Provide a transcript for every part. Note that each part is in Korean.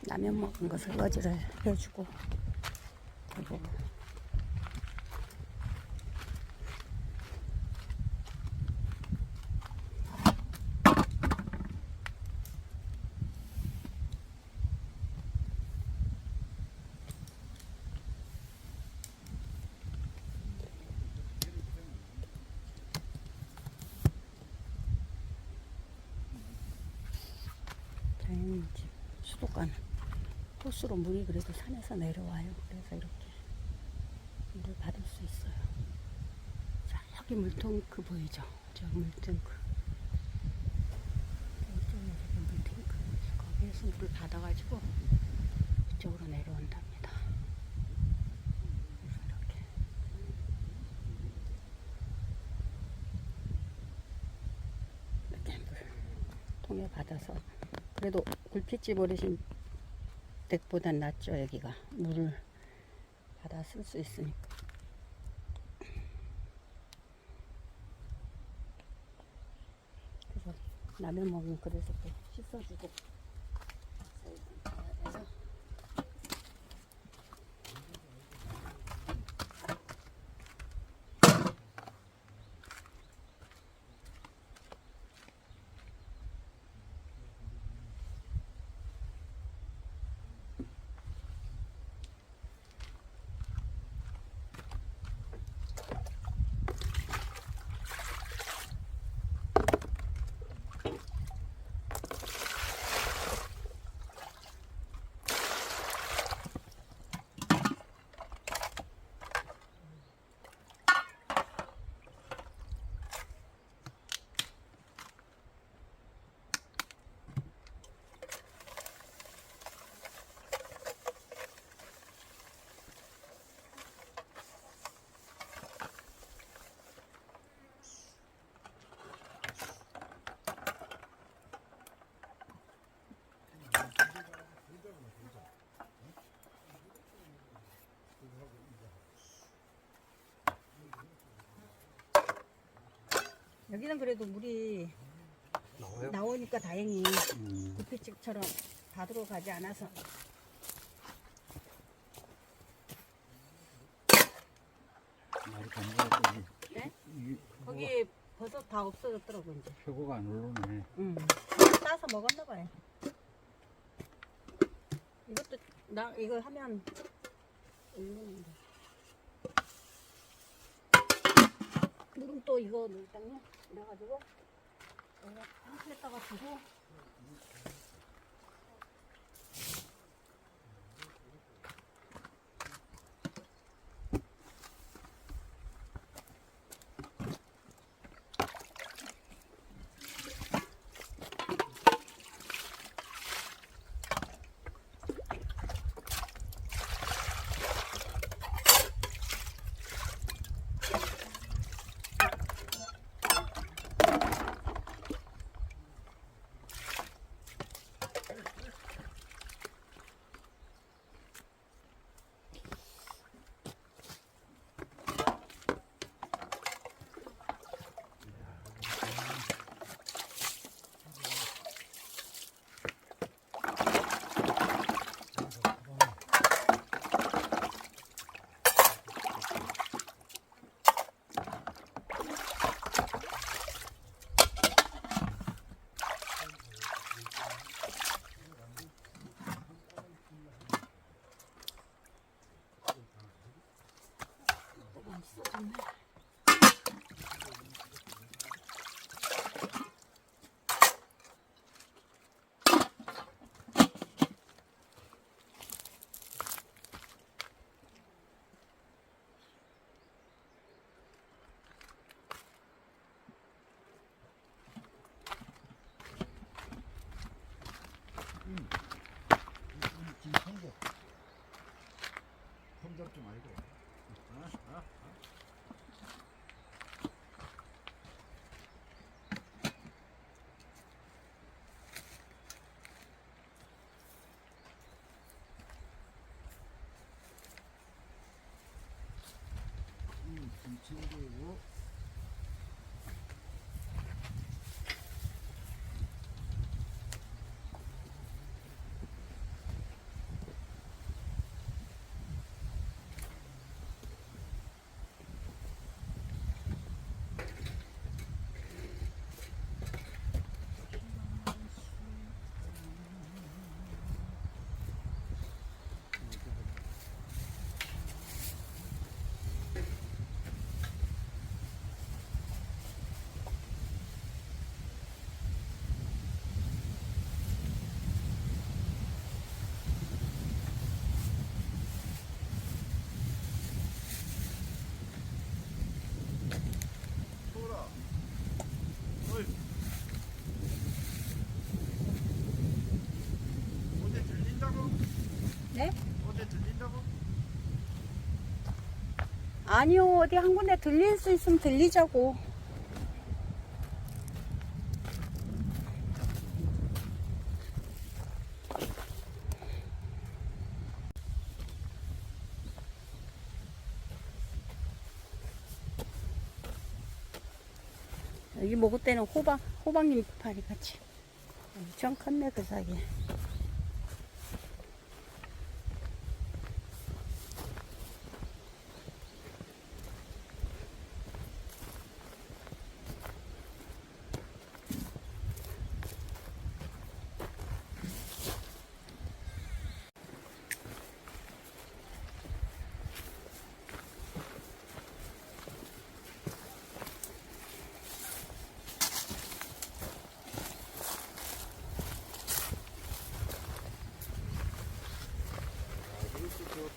라면 먹은 거 설거지를 해주고 그리고 다행히 수도가는 호수로 물이 그래도 산에서 내려와요. 그래서 이렇게 물을 받을 수 있어요. 저기 물탱크 보이죠? 저 물탱크. 이쪽에 저기 물탱크. 거기에서 물을 받아가지고 이쪽으로 내려온답니다. 그래서 이렇게 물통에 받아서 그래도 굴피집 버리신 댁보단 낫죠. 여기가 물을 받아 쓸 수 있으니까. 그래서 라면 먹는 그릇에 또 씻어주고 해서 여기는 그래도 물이 나오니까 다행히 굴피집처럼 바다로 가지 않아서 네? 거기 버섯 다 없어졌더라고 이제. 표고가 안 오르네. 따서 먹었나 봐요. 이것도 나 이거 하면 올리는데. 물은 또 이거 넣을당요. 그래가지고 한에다가 두고. 손잡지 말고. 김치고. 네? 어제 들린다고? 아니요, 어디 한 군데 들릴 수 있으면 들리자고. 여기 먹을 때는 호박잎 파리 같이. 엄청 컸네, 그 사이에.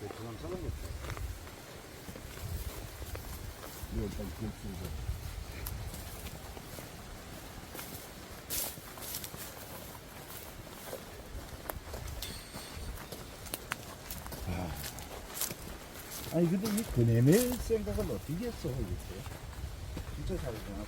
베트남 사람 같아. 이거 일단 기억주고. 아니 근데 이 그네낼 생각은 어떻게 했어 이게? 진짜 잘했구나.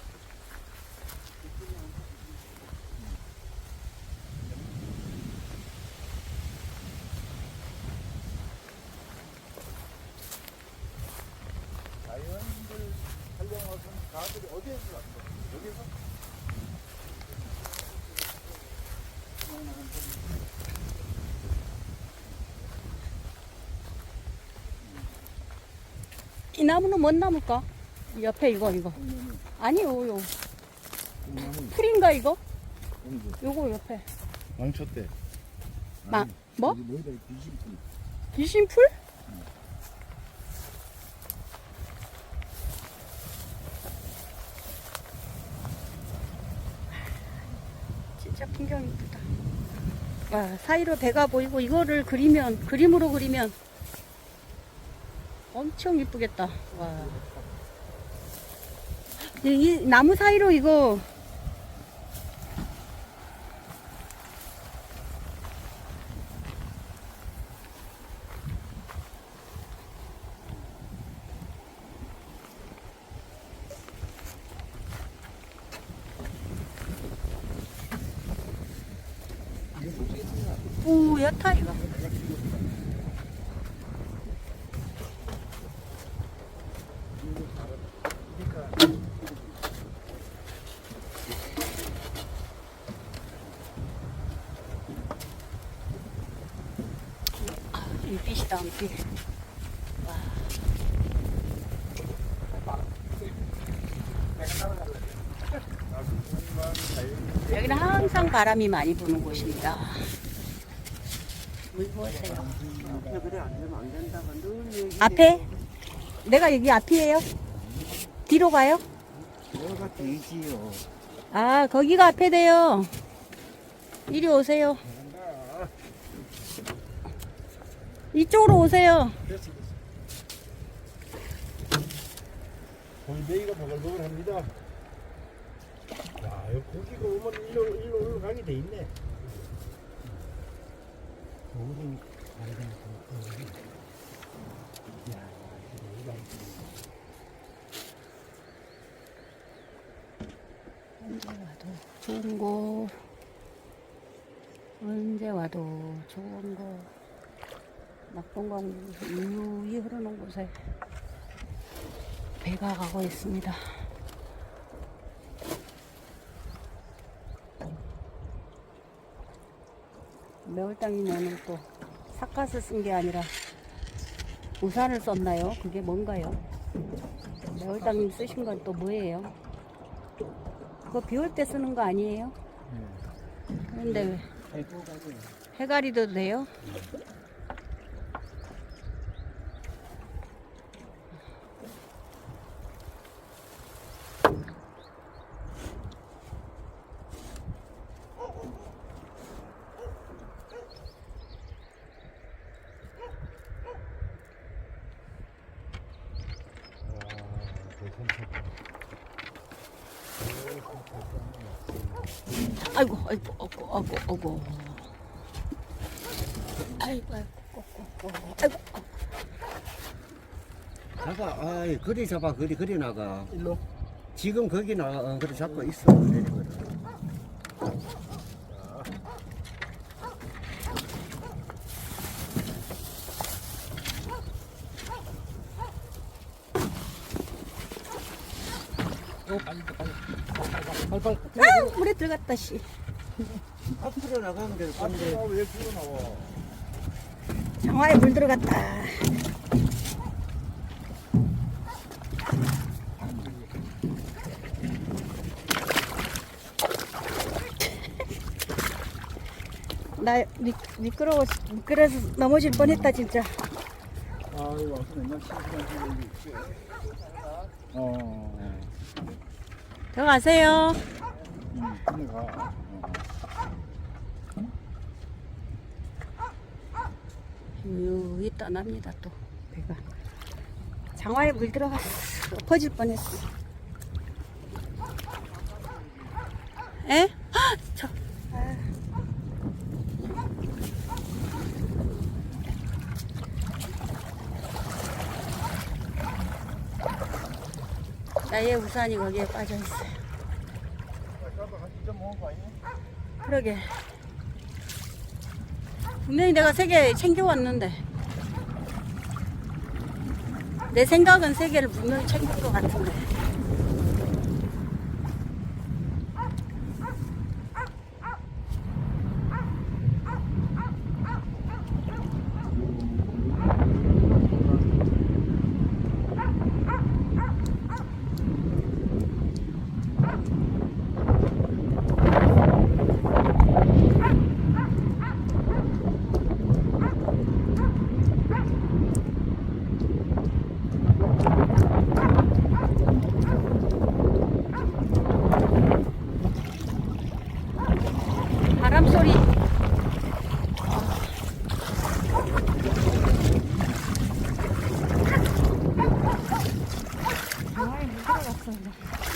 자연들 촬영하던 가들이 어디에서 왔어? 여기서? 이 나무는 뭔 나무일까? 옆에 이거. 아니요, 요. 풀인가, 이거? 요거 옆에. 왕초 때. 뭐? 뭐다 비심풀. 귀신풀? 진짜 풍경 이쁘다. 와, 사이로 배가 보이고 이거를 그림으로 그리면 엄청 이쁘겠다. 와. 이 나무 사이로 이거 뿌옇다 이거. 은빛이다, 은빛. 와. 여기는 항상 바람이 많이 부는 곳입니다. 물 보세요. 그래 안 되면 안 된다고 늘 얘기. 앞에? 내가 여기 앞이에요? 뒤로 가요? 뭐가 되지요. 아, 거기가 앞에 돼요. 이리 오세요. 이쪽으로 오세요. 골뱅이가 버글버글합니다. 야, 여기 고기가 오면 일로 올라가게 돼 있네. 고기 언제 와도 좋은 곳. 언제 와도 좋은 곳. 낙동강 유유히 흐르는 곳에 배가 가고 있습니다. 매월당이면은 또 삿갓을 쓴 게 아니라 우산을 썼나요? 그게 뭔가요? 매월당님 쓰신 건 또 뭐예요? 그거 비 올 때 쓰는 거 아니에요? 그런데 왜 해가리도 돼요? 아이고, 아이고, 아이고, 아이고, 아이고. 아이고, 아이고, 꼬꼬. 아이고. 잡아, 아이, 그리 잡아, 그리 나가. 일로. 지금 거기 나가, 그리 잡고 있어. 내리거든. 빨리. 아, 물에 들어갔다, 씨. 앞으로 나가면 될 건데. 왜 뒤로 나와? 장화에 물 들어갔다. 나 미끄러서 넘어질 뻔했다 진짜. 아이고, 와서 맨날 시간 있지. 들어가세요. 근데 가. 유유 떠납니다 또 배가. 장화에 물 들어갔어. 퍼질 뻔했어. 에? 헉, 저. 아. 나의 우산이 거기에 빠져 있어요. 그러게. 분명히 내가 3개 챙겨왔는데. 내 생각은 3개를 분명히 챙긴 것 같은데. 바람 소리. 장화에 물 들어갔어.